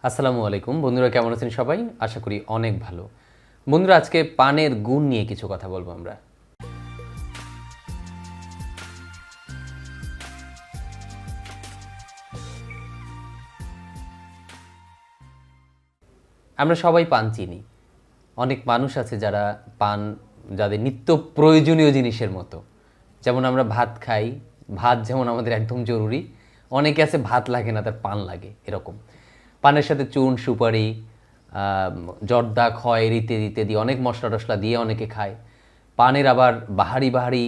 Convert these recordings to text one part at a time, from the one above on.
আসসালামু আলাইকুম বন্ধুরা, কেমন আছেন সবাই? আশা করি অনেক ভালো। বন্ধুরা, আজকে পানের গুণ নিয়ে কিছু কথা বলবো। আমরা সবাই পান চিনি। অনেক মানুষ আছে যারা পান যাদের নিত্য প্রয়োজনীয় জিনিসের মতো। যেমন আমরা ভাত খাই, ভাত যেমন আমাদের একদম জরুরি, অনেকে আছে ভাত লাগে না, তার পান লাগে। এরকম পানের সাথে চুন, সুপারি, জর্দা, খয়ের ইত্যাদি ইত্যাদি অনেক মশলা টশলা দিয়ে অনেকে খায়। পানের আবার বাহারি বাহারি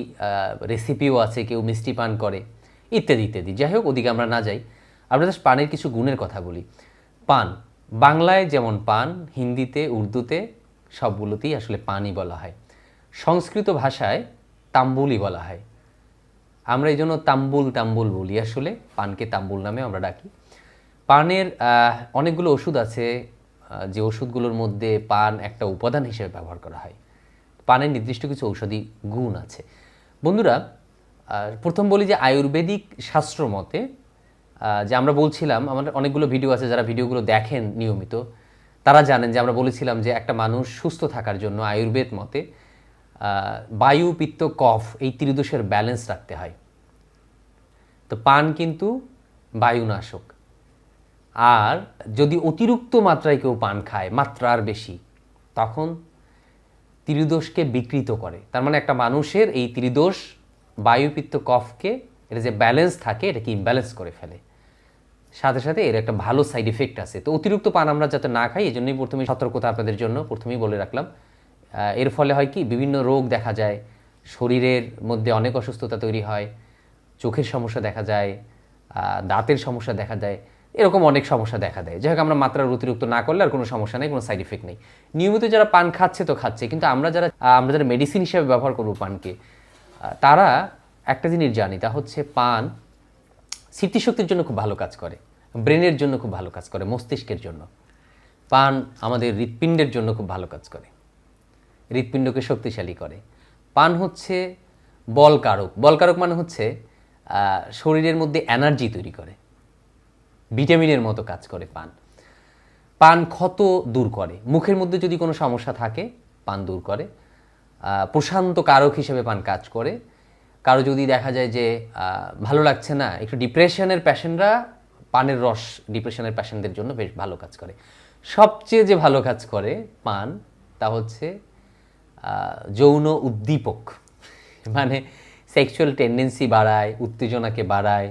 রেসিপিও আছে, কেউ মিষ্টি পান করে, ইত্যাদি ইত্যাদি। যাই হোক, ওদিকে আমরা না যাই, আমরা জাস্ট পানের কিছু গুণের কথা বলি। পান বাংলায় যেমন পান, হিন্দিতে, উর্দুতে সবগুলোতেই আসলে পানই বলা হয়। সংস্কৃত ভাষায় তাম্বুলই বলা হয়। আমরা এই জন্য তাম্বুল তাম্বুল বলি, আসলে পানকে তাম্বুল নামে আমরা ডাকি। পানের অনেকগুলো ওষুধ আছে, যে ওষুধগুলোর মধ্যে পান একটা উপাদান হিসেবে ব্যবহার করা হয়। পানের নির্দিষ্ট কিছু ঔষধি গুণ আছে। বন্ধুরা, প্রথম বলি যে আয়ুর্বেদিক শাস্ত্র মতে, যে আমরা বলছিলাম, আমাদের অনেকগুলো ভিডিও আছে, যারা ভিডিওগুলো দেখেন নিয়মিত তারা জানেন যে আমরা বলেছিলাম যে একটা মানুষ সুস্থ থাকার জন্য আয়ুর্বেদ মতে বায়ু, পিত্ত, কফ এই ত্রিদোষের ব্যালেন্স রাখতে হয়। তো পান কিন্তু বায়ুনাশক। আর যদি অতিরিক্ত মাত্রায় কেউ পান খায়, মাত্রার বেশি, তখন ত্রিদোষকে বিকৃত করে। তার মানে একটা মানুষের এই ত্রিদোষ, বায়ু, পিত্ত, কফকে, এটা যে ব্যালেন্স থাকে এটাকে ইমব্যালেন্স করে ফেলে। সাথে সাথে এর একটা ভালো সাইড ইফেক্ট আছে। তো অতিরিক্ত পান আমরা যাতে না খাই, এই জন্যই প্রথমেই সতর্কতা আপনাদের জন্য প্রথমেই বলে রাখলাম। এর ফলে হয় কি, বিভিন্ন রোগ দেখা যায়, শরীরের মধ্যে অনেক অসুস্থতা তৈরি হয়, চোখের সমস্যা দেখা যায়, দাঁতের সমস্যা দেখা যায়, এরকম অনেক সমস্যা দেখা দেয়। যাই হোক, আমরা মাত্রার অতিরিক্ত না করলে আর কোনো সমস্যা নেই, কোনো সাইড ইফেক্ট নেই। নিয়মিত যারা পান খাচ্ছে তো খাচ্ছে, কিন্তু আমরা যারা মেডিসিন হিসেবে ব্যবহার করবো পানকে, তারা একটা জিনিস জানি, তা হচ্ছে পান স্মৃতিশক্তির জন্য খুব ভালো কাজ করে, ব্রেনের জন্য খুব ভালো কাজ করে, মস্তিষ্কের জন্য। পান আমাদের হৃৎপিণ্ডের জন্য খুব ভালো কাজ করে, হৃৎপিণ্ডকে শক্তিশালী করে। পান হচ্ছে বলকারক। বলকারক মানে হচ্ছে শরীরের মধ্যে এনার্জি তৈরি করে, ভিটামিনের মতো কাজ করে পান। পান ক্ষত দূর করে, মুখের মধ্যে যদি কোনো সমস্যা থাকে পান দূর করে। প্রশান্ত কারক হিসেবে পান কাজ করে। কারো যদি দেখা যায় যে ভালো লাগছে না, একটু ডিপ্রেশনের প্যাশেন্টরা, পানের রস ডিপ্রেশনের প্যাশেন্টদের জন্য বেশ ভালো কাজ করে। সবচেয়ে যে ভালো কাজ করে পান, তা হচ্ছে যৌন উদ্দীপক, মানে সেক্সুয়াল টেন্ডেন্সি বাড়ায়, উত্তেজনাকে বাড়ায়।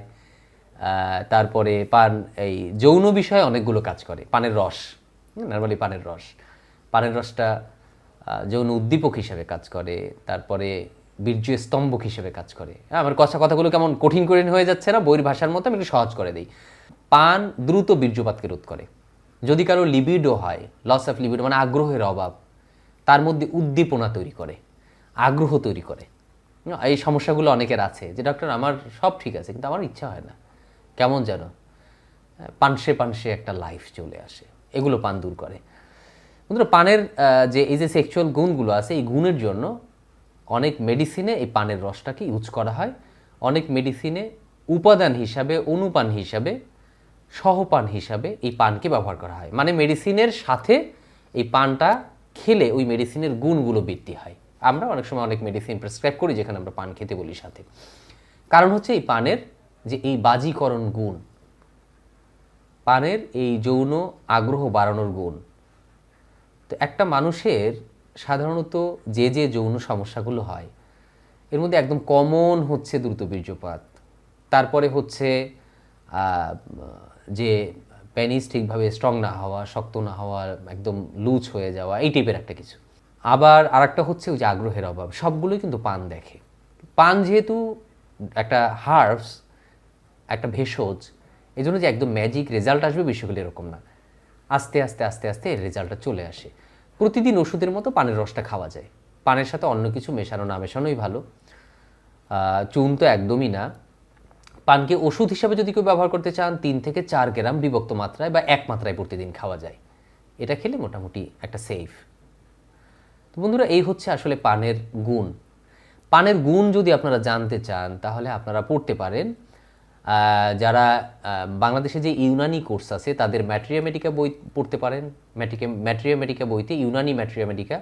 তারপরে পান এই যৌন বিষয়ে অনেকগুলো কাজ করে। পানের রস, নর্মালি পানের রসটা যৌন উদ্দীপক হিসেবে কাজ করে। তারপরে বীর্য স্তম্ভক হিসেবে কাজ করে। আমার কথাগুলো কেমন কঠিন কঠিন হয়ে যাচ্ছে না? বইয়ের ভাষার মতো আমি একটু সহজ করে দিই। পান দ্রুত বীর্যপাতকে রোধ করে। যদি কারো লিবিডো হয়, লস অফ লিবিডো মানে আগ্রহের অভাব, তার মধ্যে উদ্দীপনা তৈরি করে, আগ্রহ তৈরি করে। এই সমস্যাগুলো অনেকের আছে, যে ডক্টর আমার সব ঠিক আছে কিন্তু আমার ইচ্ছা হয় না, কেমন যেন পানসে পানসে একটা লাইফ চলে আসে, এগুলো পান দূর করে। বন্ধুরা, পানের যে এই যে সেক্সুয়াল গুণগুলো আছে, এই গুণের জন্য অনেক মেডিসিনে এই পানের রসটাকে ইউজ করা হয়। অনেক মেডিসিনে উপাদান হিসাবে, অনুপান হিসাবে, সহপান হিসাবে এই পানকে ব্যবহার করা হয়। মানে মেডিসিনের সাথে এই পানটা খেলে ওই মেডিসিনের গুণগুলো বৃদ্ধি হয়। আমরা অনেক সময় অনেক মেডিসিন প্রেসক্রাইব করি যেখানে আমরা পান খেতে বলি সাথে। কারণ হচ্ছে এই পানের যে এই বাজিকরণ গুণ, পানের এই যৌন আগ্রহ বাড়ানোর গুণ। তো একটা মানুষের সাধারণত যে যে যৌন সমস্যাগুলো হয়, এর মধ্যে একদম কমন হচ্ছে দ্রুত বীর্যপাত, তারপরে হচ্ছে যে পেনিস ঠিকভাবে স্ট্রং না হওয়া, শক্ত না হওয়া, একদম লুজ হয়ে যাওয়া, এই টাইপের একটা কিছু। আবার আরেকটা হচ্ছে ওই যে আগ্রহের অভাব। সবগুলোই কিন্তু পান দেখে। পান যেহেতু একটা হার্বস, একটা ভেষজ, এই জন্য যে একদম ম্যাজিক রেজাল্ট আসবে বিষয়গুলো এরকম না। আস্তে আস্তে আস্তে আস্তে এর রেজাল্টটা চলে আসে। প্রতিদিন ওষুধের মতো পানের রসটা খাওয়া যায়। পানের সাথে অন্য কিছু মেশানো না মেশানোই ভালো। চুন তো একদমই না। পানকে ওষুধ হিসাবে যদি কেউ ব্যবহার করতে চান, 3 থেকে 4 গ্রাম বিভক্ত মাত্রায় বা 1 মাত্রায় প্রতিদিন খাওয়া যায়। এটা খেলে মোটামুটি একটা সেফ। তো বন্ধুরা, এই হচ্ছে আসলে পানের গুণ। পানের গুণ যদি আপনারা জানতে চান, তাহলে আপনারা পড়তে পারেন যারা বাংলাদেশে যে ইউনানি কোর্স আছে তাদের ম্যাট্রিয়া মেডিকা বই পড়তে পারেন। ম্যাট্রিয়া মেডিকা বইতে ইউনানি ম্যাট্রিয়া মেডিকা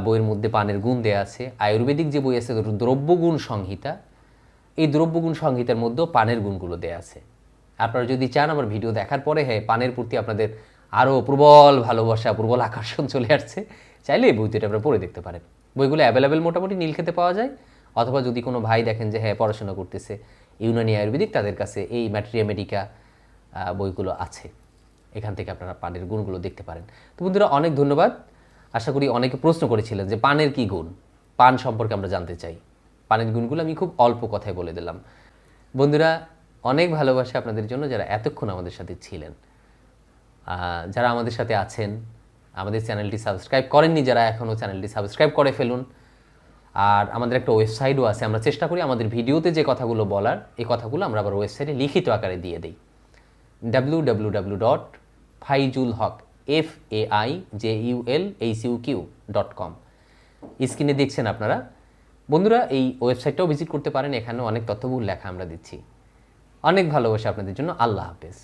বইয়ের মধ্যে পানের গুণ দেয়া আছে। আয়ুর্বেদিক যে বই আছে দ্রব্যগুণ সংহিতা, এই দ্রব্যগুণ সংহিতার মধ্যেও পানের গুণগুলো দেয়া আছে। আপনারা যদি চান আমার ভিডিও দেখার পরে হ্যাঁ পানের প্রতি আপনাদের আরও প্রবল ভালোবাসা, প্রবল আকর্ষণ চলে আসছে, চাইলে এই বইটা আপনারা পড়ে দেখতে পারেন। বইগুলো অ্যাভেলেবেল মোটামুটি নীলক্ষেতে পাওয়া যায়, অথবা যদি কোনো ভাই দেখেন যে হ্যাঁ পড়াশোনা করতেছে ইউনানি আয়ুর্বেদিক, তাদের কাছে এই ম্যাট্রিয়া মেডিকা বইগুলো আছে, এখান থেকে আপনারা পানের গুণগুলো দেখতে পারেন। তো বন্ধুরা অনেক ধন্যবাদ। আশা করি অনেকে প্রশ্ন করেছিলেন যে পানের কি গুণ, পান সম্পর্কে আমরা জানতে চাই। পানের গুণগুলো আমি খুব অল্প কথায় বলে দিলাম। বন্ধুরা অনেক ভালোবাসা আপনাদের জন্য যারা এতক্ষণ আমাদের সাথে ছিলেন, যারা আমাদের সাথে আছেন, আমাদের চ্যানেলটি সাবস্ক্রাইব করেননি যারা, এখনও চ্যানেলটি সাবস্ক্রাইব করে ফেলুন। আর আমাদের একটা ওয়েবসাইটও আছে, আমরা চেষ্টা করি আমাদের ভিডিওতে যে কথাগুলো বলার, এই কথাগুলো আমরা আবার ওয়েবসাইটে লিখিত আকারে দিয়ে দিই, www.faizulhaq faijulhuq.com। স্ক্রিনে দেখছেন আপনারা। বন্ধুরা এই ওয়েবসাইটটাও ভিজিট করতে পারেন, এখানেও অনেক তথ্যবহুল লেখা আমরা দিচ্ছি। অনেক ভালোবাসা আপনাদের জন্য। আল্লাহ হাফেজ।